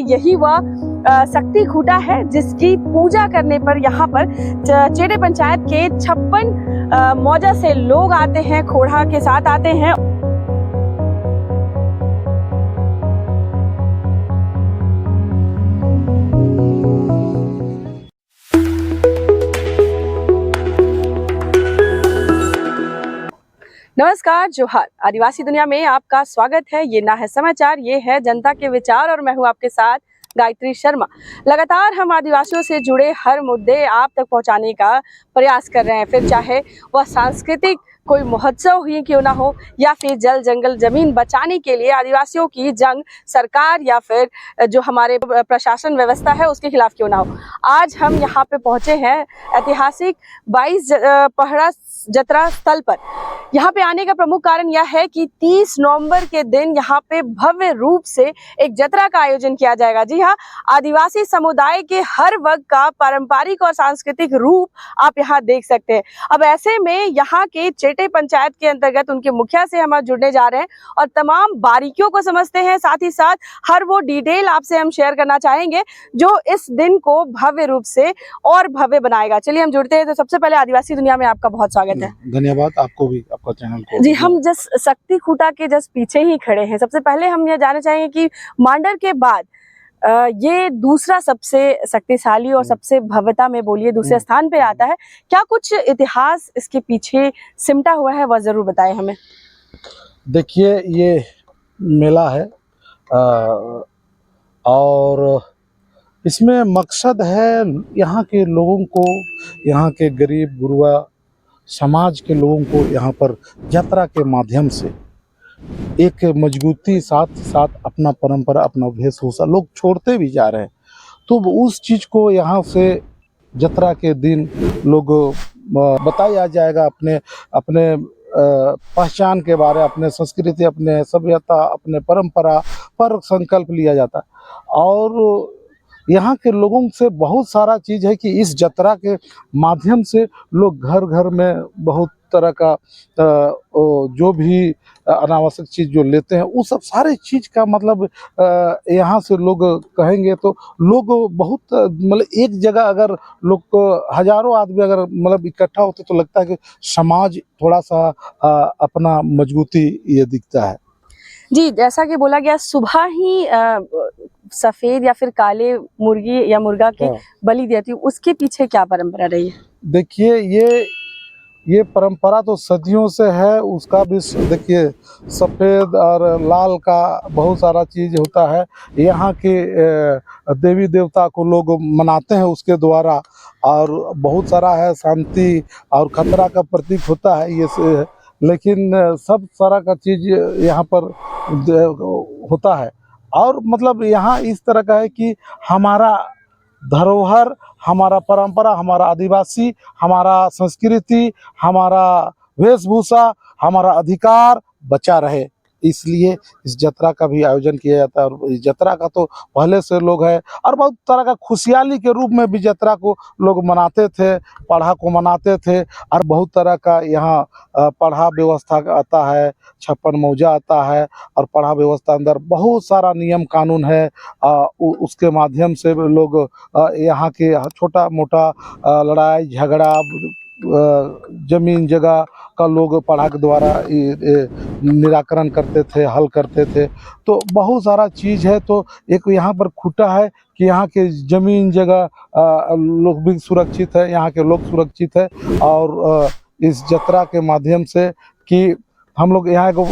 यही वह शक्ति खूंटा है जिसकी पूजा करने पर यहाँ पर चेटे पंचायत के 56 मौजा से लोग आते हैं, खोड़ा के साथ आते हैं। नमस्कार, जोहार। आदिवासी दुनिया में आपका स्वागत है। ये ना है समाचार, ये है जनता के विचार और मैं हूँ आपके साथ गायत्री शर्मा। लगातार हम आदिवासियों से जुड़े हर मुद्दे आप तक पहुंचाने का प्रयास कर रहे हैं, फिर चाहे वह सांस्कृतिक कोई महोत्सव ही क्यों ना हो या फिर जल जंगल जमीन बचाने के लिए आदिवासियों की जंग सरकार या फिर जो हमारे प्रशासन व्यवस्था है उसके खिलाफ क्यों ना हो। आज हम यहाँ पे पहुंचे हैं ऐतिहासिक 22 पहड़ा जतरा स्थल पर। यहाँ पे आने का प्रमुख कारण यह है कि 30 नवंबर के दिन यहाँ पे भव्य रूप से एक जतरा का आयोजन किया जाएगा। जी हाँ, आदिवासी समुदाय के हर वर्ग का पारंपरिक और सांस्कृतिक रूप आप यहाँ देख सकते हैं। अब ऐसे में यहाँ के चेटे पंचायत के अंतर्गत उनके मुखिया से हम जुड़ने जा रहे हैं और तमाम बारीकियों को समझते हैं, साथ ही साथ हर वो डिटेल आपसे हम शेयर करना चाहेंगे जो इस दिन को भव्य रूप से और भव्य बनाएगा। चलिए हम जुड़ते हैं। तो सबसे पहले आदिवासी दुनिया में आपका बहुत स्वागत है। धन्यवाद आपको भी, आपका चैनल को। जी, हम जस्ट शक्ति खूंटा के जस्ट पीछे ही खड़े हैं। सबसे पहले हम यह जानना चाहेंगे कि मांडर के बाद ये दूसरा सबसे शक्तिशाली और सबसे भव्यता में बोलिए दूसरे स्थान पे आता है। क्या कुछ इतिहास इसके पीछे सिमटा हुआ है, वह जरूर बताएं हमें। देखिए, ये मेला है और इसमें मकसद है यहाँ के लोगों को, यहाँ के गरीब गुरुआ समाज के लोगों को यहाँ पर यात्रा के माध्यम से एक मजबूती साथ साथ अपना परंपरा, अपना वेशभूषा लोग छोड़ते भी जा रहे हैं। तो उस चीज़ को यहाँ से यात्रा के दिन लोग बताया जाएगा, अपने अपने पहचान के बारे, अपने संस्कृति, अपने सभ्यता, अपने परंपरा पर संकल्प लिया जाता है। और यहाँ के लोगों से बहुत सारा चीज़ है कि इस यात्रा के माध्यम से लोग घर घर में बहुत तरह का जो भी अनावश्यक चीज़ जो लेते हैं वो सब सारे चीज़ का मतलब यहाँ से लोग कहेंगे तो लोग बहुत मतलब एक जगह अगर लोग को हजारों आदमी अगर मतलब इकट्ठा होते तो लगता है कि समाज थोड़ा सा अपना मजबूती ये दिखता है। जी, जैसा कि बोला गया, सुबह ही सफेद या फिर काले मुर्गी या मुर्गा के बलि देती हूँ, उसके पीछे क्या परंपरा रही है? देखिए, ये परंपरा तो सदियों से है। उसका भी देखिए सफ़ेद और लाल का बहुत सारा चीज़ होता है। यहाँ के देवी देवता को लोग मनाते हैं उसके द्वारा, और बहुत सारा है शांति और खतरा का प्रतीक होता है ये से। लेकिन सब सारा का चीज़ यहाँ पर होता है। और मतलब यहाँ इस तरह का है कि हमारा धरोहर, हमारा परंपरा, हमारा आदिवासी, हमारा संस्कृति, हमारा वेशभूषा, हमारा अधिकार बचा रहे, इसलिए इस यात्रा का भी आयोजन किया जाता है। और इस यात्रा का तो पहले से लोग है और बहुत तरह का खुशहाली के रूप में भी यात्रा को लोग मनाते थे, पढ़ा को मनाते थे। और बहुत तरह का यहाँ पढ़ा व्यवस्था आता है, 56 मौजा आता है और पढ़ा व्यवस्था अंदर बहुत सारा नियम कानून है। उसके माध्यम से लोग यहाँ के छोटा मोटा लड़ाई झगड़ा जमीन जगह का लोग पढ़ा के द्वारा निराकरण करते थे, हल करते थे। तो बहुत सारा चीज़ है। तो एक यहाँ पर खूंटा है कि यहाँ के ज़मीन जगह लोग भी सुरक्षित है, यहाँ के लोग सुरक्षित है। और इस यात्रा के माध्यम से कि हम लोग यहाँ को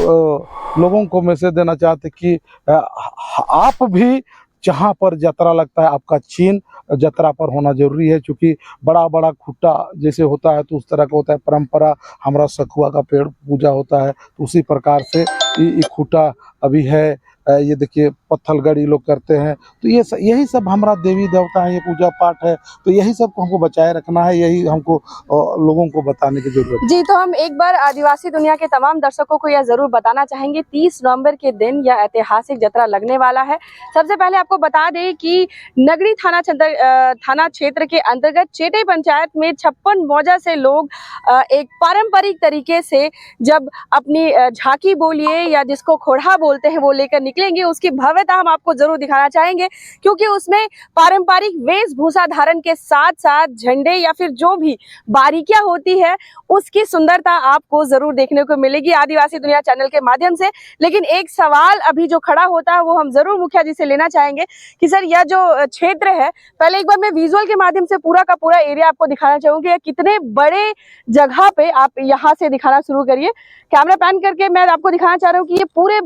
लोगों को मैसेज देना चाहते कि आप भी जहाँ पर यात्रा लगता है आपका चिन्ह यात्रा पर होना जरूरी है। क्योंकि बड़ा बड़ा खूंटा जैसे होता है तो उस तरह का होता है परंपरा। हमारा सखुआ का पेड़ पूजा होता है तो उसी प्रकार से ये खूंटा अभी है। ये देखिए पत्थलगड़ी लोग करते हैं। तो यही सब हमारा देवी देवता है, ये पूजा पाठ है। तो यही सब को हमको बचाए रखना है, यही हमको लोगों को बताने की जरूरत है। जी, तो हम एक बार आदिवासी दुनिया के तमाम दर्शकों को यह जरूर बताना चाहेंगे 30 नवंबर के दिन यह ऐतिहासिक यात्रा लगने वाला है। सबसे पहले आपको बता दें कि नगरी थाना क्षेत्र के अंतर्गत चेटे पंचायत में 56 मौजा से लोग एक पारंपरिक तरीके से जब अपनी झांकी बोलिए या जिसको खोड़ा बोलते हैं वो लेकर निकलेंगे, उसकी भव्य सुंदरता हम आपको जरूर दिखाना चाहेंगे, क्योंकि उसमें पारंपरिक वेशभूषा धारण के साथ साथ झंडे या फिर जो भी बारीकियां होती है उसकी सुंदरता आपको जरूर देखने को मिलेगी आदिवासी दुनिया चैनल के माध्यम से। लेकिन एक सवाल अभी जो खड़ा होता है वो हम जरूर मुखिया जी से लेना चाहेंगे कि सर यह जो क्षेत्र है, पहले एक बार मैं विजुअल के माध्यम से पूरा का पूरा एरिया आपको दिखाना चाहूंगी। यह कितने बड़े जगह पे, आप यहाँ से दिखाना शुरू करिए, कैमरा पैन करके मैं आपको दिखाना चाह रहा हूँ कि ये पूरे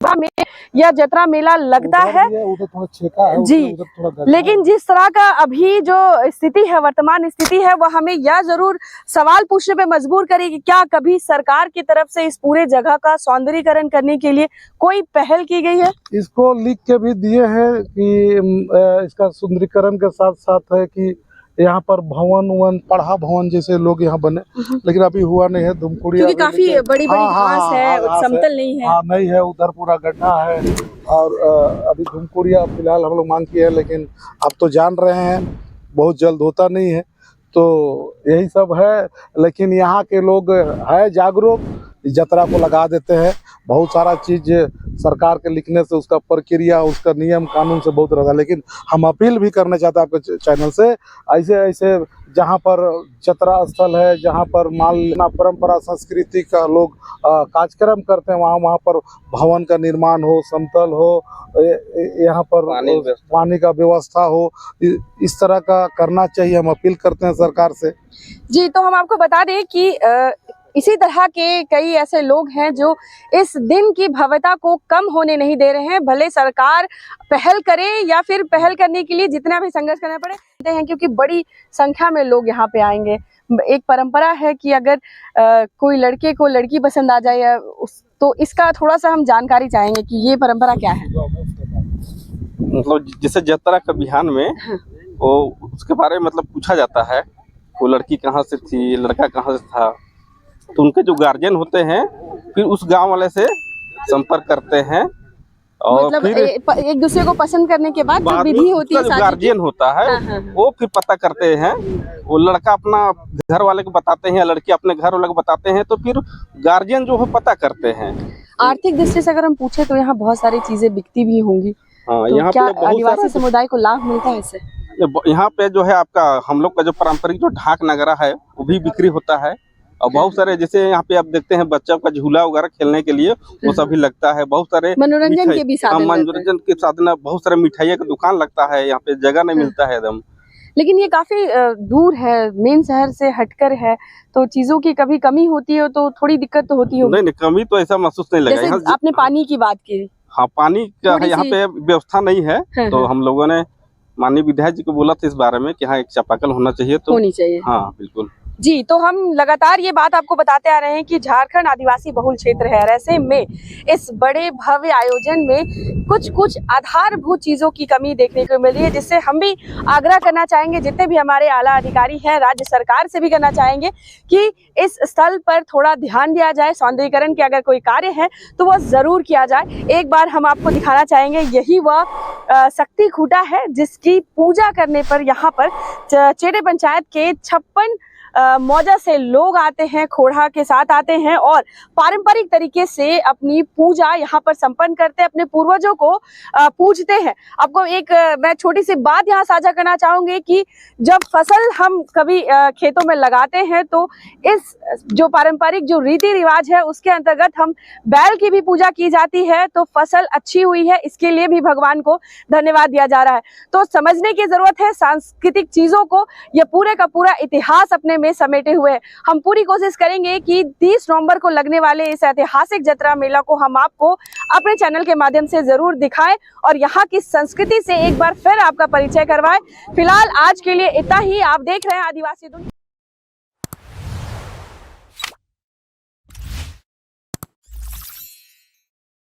में यह जतरा मेला लगता है उधर थोड़ा छेका है, जी। उधर थोड़ा गड्ढा लेकिन है। जिस तरह का अभी जो स्थिति है, वर्तमान स्थिति है, वह हमें यह जरूर सवाल पूछने पे मजबूर करेगी, क्या कभी सरकार की तरफ से इस पूरे जगह का सौंदर्यीकरण करने के लिए कोई पहल की गई है? इसको लिख के भी दिए हैं कि इसका सुंदरीकरण के साथ साथ है कि यहाँ पर भवन पढ़ा भवन जैसे लोग यहाँ बने, लेकिन अभी हुआ नहीं है। धुमकुड़िया क्योंकि काफी बड़ी बड़ी घास है, समतल नहीं है। हाँ नहीं है, उधर पूरा गड्ढा है। और अभी धुमकुड़िया फिलहाल हम लोग मांग किए हैं, लेकिन आप तो जान रहे हैं बहुत जल्द होता नहीं है, तो यही सब है। लेकिन यहाँ के लोग है जागरूक, जतरा को लगा देते हैं। बहुत सारा चीज़ सरकार के लिखने से उसका प्रक्रिया, उसका नियम कानून से बहुत रहता है। लेकिन हम अपील भी करना चाहते हैं आपके चैनल से, ऐसे ऐसे जहाँ पर जतरा स्थल है, जहाँ पर मान परंपरा संस्कृति का लोग कार्यक्रम करते हैं, वहाँ पर भवन का निर्माण हो, समतल हो, यहाँ पर पानी का व्यवस्था हो, इस तरह का करना चाहिए। हम अपील करते हैं सरकार से। जी, तो हम आपको बता दें कि इसी तरह के कई ऐसे लोग हैं जो इस दिन की भव्यता को कम होने नहीं दे रहे हैं, भले सरकार पहल करे या फिर पहल करने के लिए जितना भी संघर्ष करना पड़े हैं, क्योंकि बड़ी संख्या में लोग यहाँ पे आएंगे। एक परंपरा है कि अगर कोई लड़के को लड़की पसंद आ जाए तो इसका थोड़ा सा हम जानकारी चाहेंगे कि ये परंपरा क्या है। मतलब जैसे जतरा का बिहान में वो उसके बारे में मतलब पूछा जाता है, वो लड़की कहाँ से थी, लड़का कहाँ से था, तो उनके जो गार्जियन होते हैं फिर उस गांव वाले से संपर्क करते हैं और मतलब फिर एक दूसरे को पसंद करने के बाद जो विधि होती है, जो गार्जियन होता है वो फिर पता करते हैं। वो लड़का अपना घर वाले को बताते हैं, लड़की अपने घर वाले को बताते हैं, तो फिर गार्जियन जो है पता करते हैं। आर्थिक दृष्टि से अगर हम पूछे तो यहाँ बहुत सारी चीजें बिकती भी होंगी। हाँ, तो यहाँ क्या पे आदिवासी समुदाय को लाभ मिलता है इससे? यहाँ पे जो है आपका हम लोग का जो पारंपरिक जो ढाक नगरा है वो भी बिक्री होता है। और बहुत सारे जैसे यहाँ पे आप देखते हैं बच्चों का झूला वगैरह खेलने के लिए वो सभी लगता है। बहुत सारे मनोरंजन के भी साधन, मनोरंजन के साधन, बहुत सारे मिठाइयों का दुकान लगता है यहाँ पे, जगह नहीं मिलता है एकदम। लेकिन ये काफी दूर है, मेन शहर से हटकर है, तो चीजों की कभी कमी होती है तो थोड़ी दिक्कत तो होती होगी। नहीं, कमी तो ऐसा महसूस नहीं लगा। जैसे आपने पानी की बात की। हाँ, पानी का यहाँ पे व्यवस्था नहीं है, तो हम लोगों ने माननीय विधायक जी को बोला था इस बारे में कि हाँ एक चापाकल होना चाहिए, तो होनी चाहिए। हाँ बिल्कुल जी। तो हम लगातार ये बात आपको बताते आ रहे हैं कि झारखंड आदिवासी बहुल क्षेत्र है, और ऐसे में इस बड़े भव्य आयोजन में कुछ आधारभूत चीजों की कमी देखने को मिल रही है, जिससे हम भी आग्रह करना चाहेंगे, जितने भी हमारे आला अधिकारी हैं, राज्य सरकार से भी करना चाहेंगे कि इस स्थल पर थोड़ा ध्यान दिया जाए। सौंदर्यीकरण के अगर कोई कार्य है तो वह जरूर किया जाए। एक बार हम आपको दिखाना चाहेंगे, यही वह शक्ति खूंटा है जिसकी पूजा करने पर यहाँ पर चेड़े पंचायत के 56 मौजा से लोग आते हैं, खोड़ा के साथ आते हैं और पारंपरिक तरीके से अपनी पूजा यहाँ पर संपन्न करते हैं, अपने पूर्वजों को पूजते हैं। आपको एक मैं छोटी सी बात यहाँ साझा करना चाहूंगी कि जब फसल हम कभी खेतों में लगाते हैं तो इस जो पारंपरिक जो रीति रिवाज है उसके अंतर्गत हम बैल की भी पूजा की जाती है, तो फसल अच्छी हुई है इसके लिए भी भगवान को धन्यवाद दिया जा रहा है। तो समझने की जरूरत है सांस्कृतिक चीजों को, यह पूरे का पूरा इतिहास अपने में समेटे हुए हैं। हम पूरी कोशिश करेंगे कि 30 नवंबर को लगने वाले इस ऐतिहासिक जतरा मेला को हम आपको अपने चैनल के माध्यम से जरूर दिखाएं और यहाँ की संस्कृति से एक बार फिर आपका परिचय करवाएं। फिलहाल आज के लिए इतना ही। आप देख रहे हैं आदिवासी दुनिया।